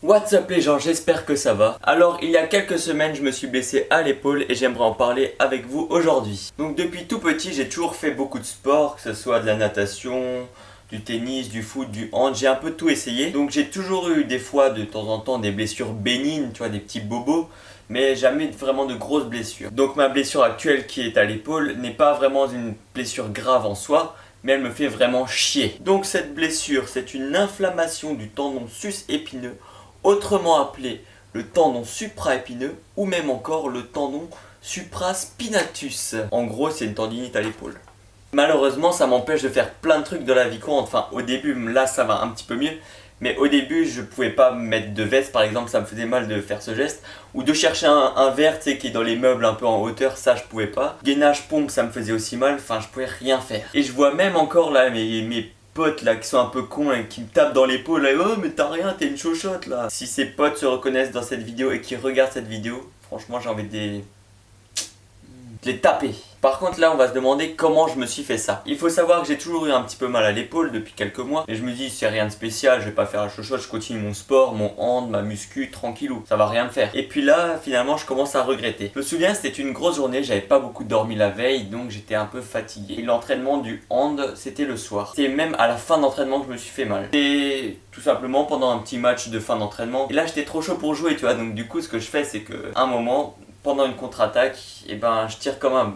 What's up les gens, j'espère que ça va. Alors il y a quelques semaines je me suis blessé à l'épaule et j'aimerais en parler avec vous aujourd'hui. Donc depuis tout petit j'ai toujours fait beaucoup de sport, que ce soit de la natation, du tennis, du foot, du hand, j'ai un peu tout essayé. Donc j'ai toujours eu des fois de temps en temps des blessures bénignes, tu vois, des petits bobos, mais jamais vraiment de grosses blessures. Donc ma blessure actuelle qui est à l'épaule n'est pas vraiment une blessure grave en soi, mais elle me fait vraiment chier. Donc cette blessure, c'est une inflammation du tendon sus-épineux, autrement appelé le tendon supraépineux ou même encore le tendon supraspinatus. En gros, c'est une tendinite à l'épaule. Malheureusement, ça m'empêche de faire plein de trucs de la vie courante. Enfin, au début, là, ça va un petit peu mieux. Mais au début, je pouvais pas mettre de veste, par exemple, ça me faisait mal de faire ce geste. Ou de chercher un verre, tu sais, qui est dans les meubles un peu en hauteur, ça je pouvais pas. Gainage pompe, ça me faisait aussi mal, enfin, je pouvais rien faire. Et je vois même encore là mes potes là qui sont un peu cons et qui me tapent dans l'épaule là, oh mais t'as rien, t'es une chochotte là. Si ces potes se reconnaissent dans cette vidéo et qui regardent cette vidéo, franchement j'ai envie de les taper. Par contre là on va se demander comment je me suis fait ça. Il faut savoir que j'ai toujours eu un petit peu mal à l'épaule depuis quelques mois. Et je me dis c'est rien de spécial, je vais pas faire la chochotte, je continue mon sport, mon hand, ma muscu, tranquillou, ça va rien me faire. Et puis là finalement je commence à regretter. Je me souviens c'était une grosse journée, j'avais pas beaucoup dormi la veille, donc j'étais un peu fatigué. Et l'entraînement du hand c'était le soir. C'était même à la fin d'entraînement que je me suis fait mal. Et tout simplement pendant un petit match de fin d'entraînement. Et là j'étais trop chaud pour jouer tu vois, donc du coup ce que je fais c'est que un moment, pendant une contre-attaque, et ben je tire comme un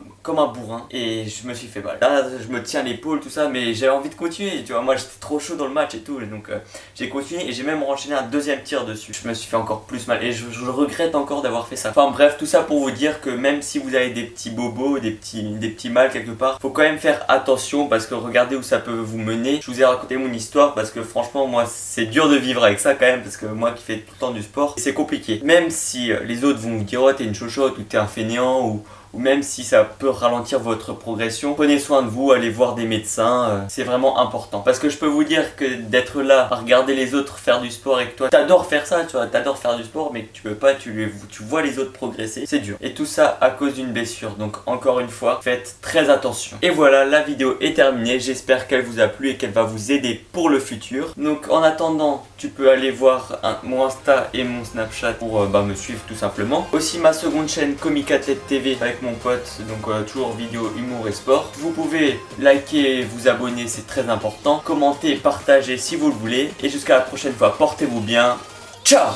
bourrin et je me suis fait mal. Là je me tiens l'épaule tout ça, mais j'avais envie de continuer, tu vois, moi j'étais trop chaud dans le match et tout, donc j'ai continué et j'ai même enchaîné un deuxième tir dessus. Je me suis fait encore plus mal et je regrette encore d'avoir fait ça. Enfin bref, tout ça pour vous dire que même si vous avez des petits bobos, des petits mal quelque part, faut quand même faire attention parce que regardez où ça peut vous mener. Je vous ai raconté mon histoire parce que franchement moi c'est dur de vivre avec ça quand même, parce que moi qui fais tout le temps du sport, c'est compliqué. Même si les autres vont vous dire oh t'es une chochotte ou t'es un fainéant ou même si ça peut ralentir votre progression, prenez soin de vous, allez voir des médecins, c'est vraiment important. Parce que je peux vous dire que d'être là, à regarder les autres faire du sport et que toi t'adores faire ça, tu vois, t'adores faire du sport mais que tu peux pas, tu vois les autres progresser, c'est dur. Et tout ça à cause d'une blessure, donc encore une fois, faites très attention. Et voilà, la vidéo est terminée, j'espère qu'elle vous a plu et qu'elle va vous aider pour le futur. Donc en attendant, tu peux aller voir mon Insta et mon Snapchat pour me suivre tout simplement. Aussi ma seconde chaîne Comic Athlète TV avec mon pote, donc toujours vidéo, humour et sport. Vous pouvez liker, vous abonner, c'est très important. Commenter, partager si vous le voulez. Et jusqu'à la prochaine fois, portez-vous bien. Ciao!